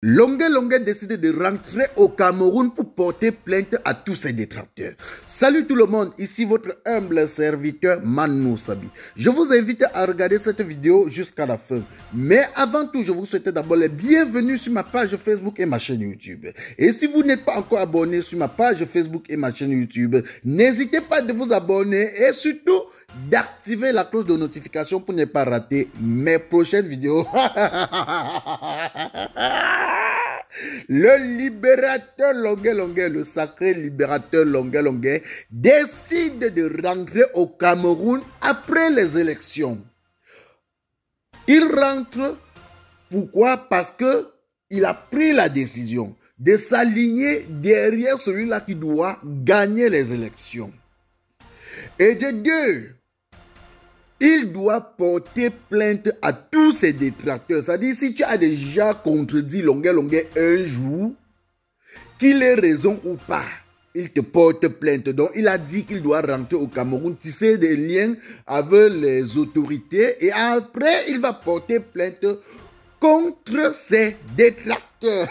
Longuet Longuet décide de rentrer au Cameroun pour porter plainte à tous ses détracteurs. Salut tout le monde, ici votre humble serviteur Manu Sabi. Je vous invite à regarder cette vidéo jusqu'à la fin. Mais avant tout, je vous souhaite d'abord la bienvenue sur ma page Facebook et ma chaîne YouTube. Et si vous n'êtes pas encore abonné sur ma page Facebook et ma chaîne YouTube, n'hésitez pas de vous abonner et surtout d'activer la cloche de notification pour ne pas rater mes prochaines vidéos. Le libérateur Longuet Longuet, le sacré libérateur Longuet Longuet, décide de rentrer au Cameroun après les élections. Il rentre, pourquoi? Parce que il a pris la décision de s'aligner derrière celui-là qui doit gagner les élections. Et de deux, il doit porter plainte à tous ses détracteurs. C'est-à-dire, si tu as déjà contredit Longuet Longuet un jour, qu'il ait raison ou pas, il te porte plainte. Donc, il a dit qu'il doit rentrer au Cameroun, tisser des liens avec les autorités. Et après, il va porter plainte contre ses détracteurs.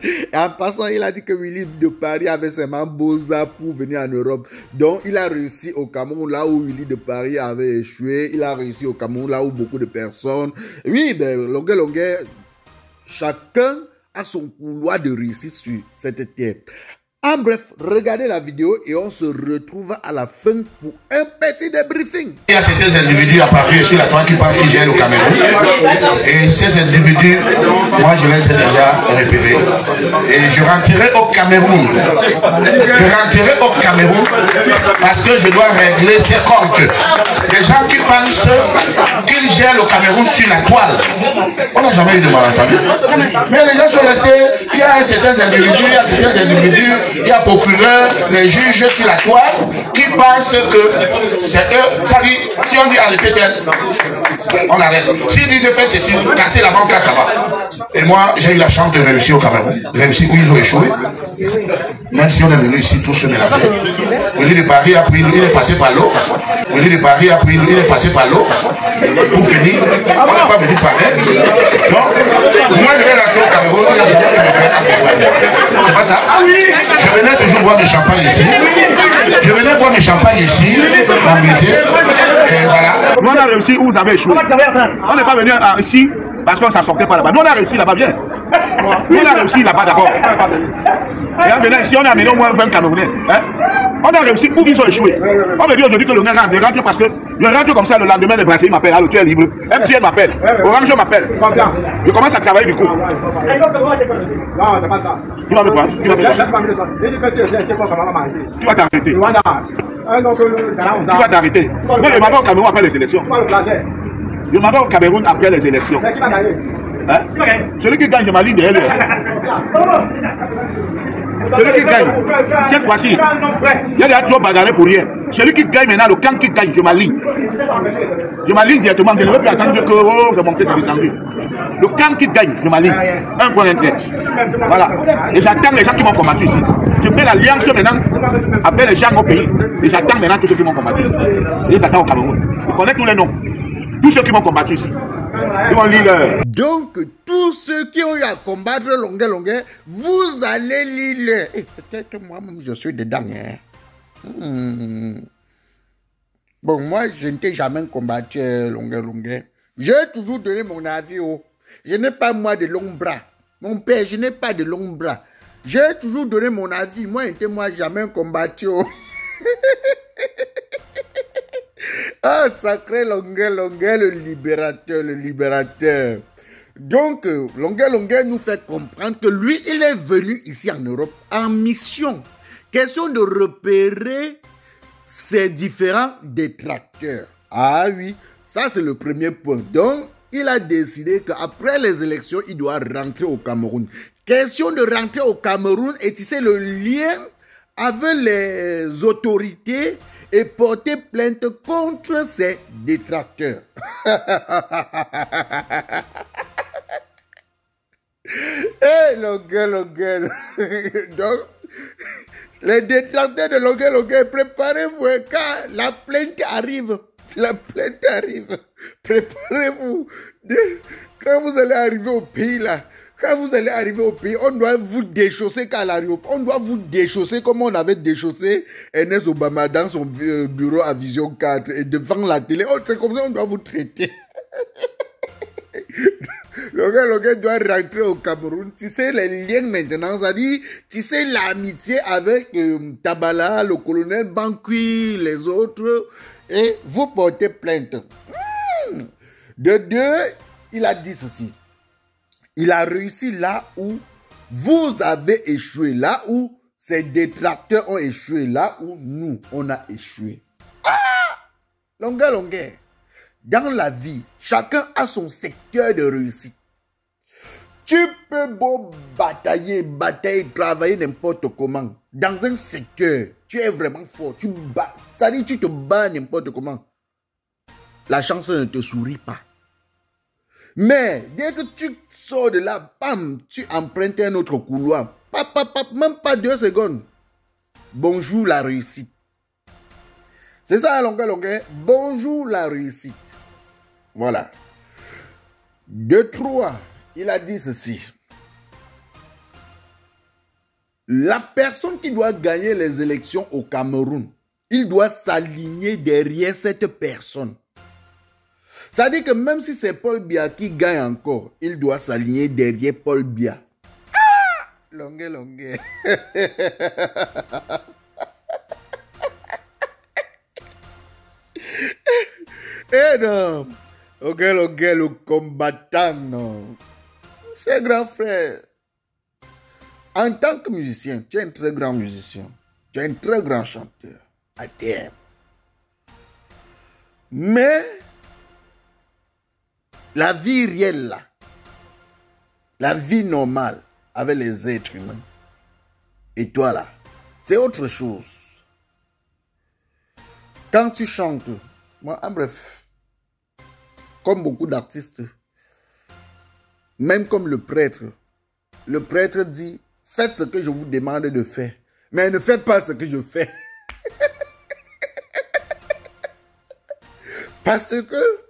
Et en passant, il a dit que Willy de Paris avait seulement Boza pour venir en Europe. Donc, il a réussi au Cameroun, là où Willy de Paris avait échoué. Il a réussi au Cameroun, là où beaucoup de personnes... Oui, ben, Longuet Longuet, chacun a son couloir de réussite sur cette terre. En bref, regardez la vidéo et on se retrouve à la fin pour un petit débriefing. Il y a certains individus à Paris sur la toile qui pensent qu'ils gèrent au Cameroun. Et ces individus, moi je les ai déjà repérés. Et je rentrerai au Cameroun. Je rentrerai au Cameroun parce que je dois régler ces comptes. Les gens qui pensent qu'ils gèrent le Cameroun sur la toile. On n'a jamais eu de malentendu. Mais les gens sont restés, il y a certains individus, il y a procureur, les juges sur la toile qui pensent que c'est eux. Ça dit, si on dit arrêtez, on arrête. S'ils disent faites ceci, casser la banque, casse là-bas. Et moi, j'ai eu la chance de réussir au Cameroun. Réussir où ils ont échoué. Même si on est venu ici tous se mélanger. Willy de Paris a pris, il est passé par l'eau. Willy de Paris a pris, il est passé par l'eau. Pour finir, on n'est pas venu pareil. Donc, moi je vais rentrer au Cameroun, il n'y a jamais eu de problème. C'est pas ça? Je venais toujours boire du champagne ici. Je venais boire du champagne ici, m'amuser. Et voilà. Nous on a réussi où vous avez échoué. On n'est pas venu ici parce qu'on ne sortait pas là-bas. Nous on a réussi là-bas, bien. Nous on a réussi là-bas d'abord. Et en venant ici, on a amené au moins 20 Camerounais. Hein? On a réussi où ils ont échoué. On me dit aujourd'hui que le gars rentre parce que je rentre comme ça le lendemain, le Brésil m'appelle. Alors tu es libre. MTN m'appelle. Orange m'appelle. Je commence à travailler du coup. Non, c'est pas ça. Tu vas me quoi? Tu vas t'arrêter. Tu vas t'arrêter. Non, je m'en vais au Cameroun après les élections. Je m'en vais au Cameroun après les élections. Hein? Celui qui gagne, je m'aligne derrière lui. Celui qui gagne, cette fois-ci, il y a des trop bagarrés pour rien. Celui qui gagne maintenant, le camp qui gagne, je m'aligne. Je m'aligne directement, je ne veux plus attendre que c'est monté, c'est descendu. Le camp qui gagne, je m'aligne. Un point d'entrée. Voilà. Et j'attends les gens qui m'ont combattu ici. Je fais l'alliance maintenant avec les gens au pays. Et j'attends maintenant tous ceux qui m'ont combattu ici. Et j'attends au Cameroun. Je connais tous les noms. Tous ceux qui m'ont combattu ici. Donc, tous ceux qui ont eu à combattre Longuet Longuet, vous allez lire. Et peut-être moi-même, je suis dedans. Hein. Bon, moi, je n'ai jamais combattu Longuet Longuet. J'ai toujours donné mon avis. Oh. Je n'ai pas, moi, de longs bras. Mon père, je n'ai pas de longs bras. J'ai toujours donné mon avis. Moi, je n'ai jamais combattu. Oh. Ah, sacré Longuet Longuet, le libérateur, le libérateur. Donc, Longuet Longuet nous fait comprendre que lui, il est venu ici en Europe en mission. Question de repérer ses différents détracteurs. Ah oui, ça c'est le premier point. Donc, il a décidé qu'après les élections, il doit rentrer au Cameroun. Question de rentrer au Cameroun et tisser le lien avec les autorités et porter plainte contre ses détracteurs. Eh, Longuet Longuet. Donc, les détracteurs de Longuet Longuet, préparez-vous car la plainte arrive. La plainte arrive. Préparez-vous. Quand vous allez arriver au pays, là, quand vous allez arriver au pays, on doit vous déchausser qu'à l'aéroport. On doit vous déchausser comme on avait déchaussé Ernest Obama dans son bureau à Vision 4 et devant la télé. Oh, c'est comme ça qu'on doit vous traiter. Le gars doit rentrer au Cameroun. Tu sais les liens maintenant, ça dit, tu sais l'amitié avec Tabala, le colonel Bankui, les autres, et vous portez plainte. De deux, il a dit ceci. Il a réussi là où vous avez échoué, là où ses détracteurs ont échoué, là où nous, on a échoué. Longueur. Dans la vie, chacun a son secteur de réussite. Tu peux beau batailler, travailler n'importe comment. Dans un secteur, tu es vraiment fort. C'est-à-dire tu te bats n'importe comment. La chance ne te sourit pas. Mais dès que tu sors de là, bam, tu empruntes un autre couloir. Même pas 2 secondes. Bonjour la réussite. C'est ça, longueur. Bonjour la réussite. Voilà. 2, 3. Il a dit ceci. La personne qui doit gagner les élections au Cameroun, il doit s'aligner derrière cette personne. Ça dit que même si c'est Paul Biya qui gagne encore, il doit s'aligner derrière Paul Biya. Longueur. Eh non. Longueur, le combattant, non. C'est grand frère. En tant que musicien, tu es un très grand musicien. Tu es un très grand chanteur. ATM. Mais la vie réelle là, la vie normale avec les êtres humains, et toi là, c'est autre chose. Quand tu chantes, moi, en bref, comme beaucoup d'artistes, même comme le prêtre dit, faites ce que je vous demande de faire, mais ne faites pas ce que je fais. Parce que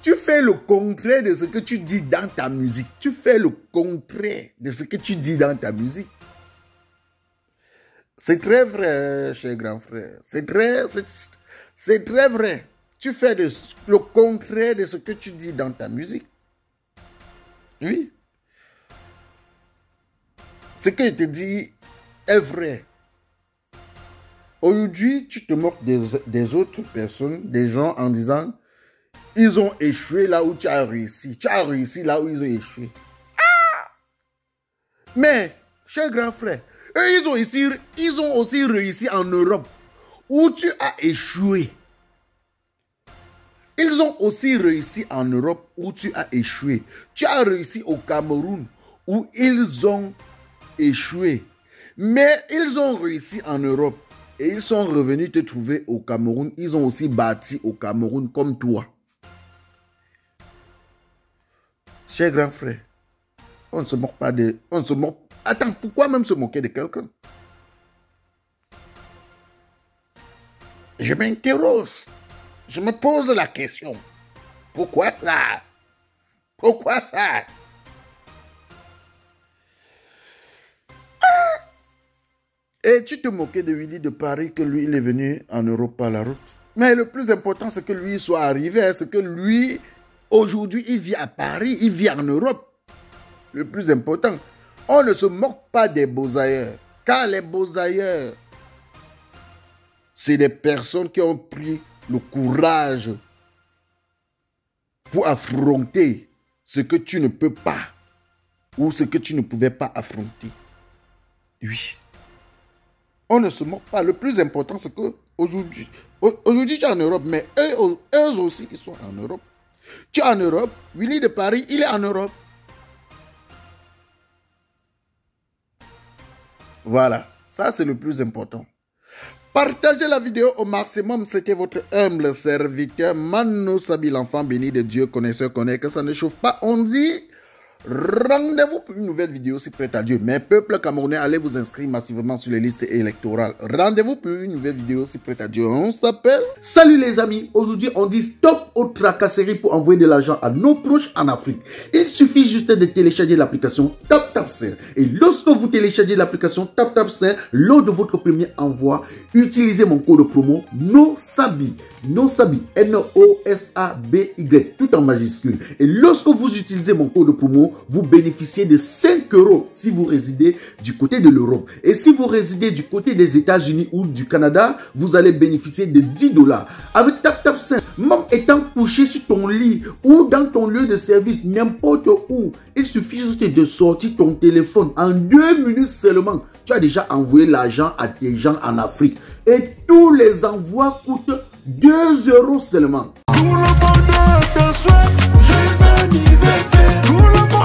tu fais le contraire de ce que tu dis dans ta musique. Tu fais le contraire de ce que tu dis dans ta musique. C'est très vrai, cher grand frère. C'est très vrai. Tu fais le contraire de ce que tu dis dans ta musique. Oui. Ce que je te dis est vrai. Aujourd'hui, tu te moques des autres personnes, des gens, en disant ils ont échoué là où tu as réussi. Tu as réussi là où ils ont échoué. Mais, cher grand frère, eux, ils ont aussi réussi en Europe où tu as échoué. Ils ont aussi réussi en Europe où tu as échoué. Tu as réussi au Cameroun où ils ont échoué. Mais ils ont réussi en Europe et ils sont revenus te trouver au Cameroun. Ils ont aussi bâti au Cameroun comme toi. Cher grand frère, on ne se moque pas de... Attends, pourquoi même se moquer de quelqu'un? Je m'interroge. Je me pose la question. Pourquoi ça? Pourquoi ça? Et tu te moquais de Willy de Paris que lui, il est venu en Europe par la route. Mais le plus important, c'est que lui soit arrivé. C'est que lui, aujourd'hui, il vit à Paris, il vit en Europe. Le plus important, on ne se moque pas des beaux-ailleurs. Car les beaux-ailleurs, c'est des personnes qui ont pris le courage pour affronter ce que tu ne peux pas ou ce que tu ne pouvais pas affronter. Oui. On ne se moque pas. Le plus important, c'est que aujourd'hui, tu es en Europe, mais eux aussi, ils sont en Europe. Tu es en Europe, Willy de Paris, il est en Europe. Voilà, ça c'est le plus important. Partagez la vidéo au maximum. C'était votre humble serviteur Mano Sabi, l'enfant béni de Dieu, connaisseur connaît que ça ne chauffe pas. On dit Rendez-vous pour une nouvelle vidéo si prêt à Dieu. Mes peuples camerounais, allez vous inscrire massivement sur les listes électorales. Rendez-vous pour une nouvelle vidéo si prêt à Dieu. On s'appelle... Salut les amis, aujourd'hui on dit stop aux tracasseries pour envoyer de l'argent à nos proches en Afrique. Il suffit juste de télécharger l'application TapTapSend. Et lorsque vous téléchargez l'application TapTapSend, lors de votre premier envoi, utilisez mon code promo NOSABI. NOSABI, N-O-S-A-B-Y, tout en majuscule. Et lorsque vous utilisez mon code promo, vous bénéficiez de 5 € si vous résidez du côté de l'Europe. Et si vous résidez du côté des États-Unis ou du Canada, vous allez bénéficier de 10 $. Avec TapTapSend, même étant couché sur ton lit ou dans ton lieu de service, n'importe où, il suffit juste de sortir ton téléphone. En 2 minutes seulement, tu as déjà envoyé l'argent à tes gens en Afrique. Et tous les envois coûtent 2 € seulement. Pour le bonheur de soi, joyeux anniversaire. Pour le bonheur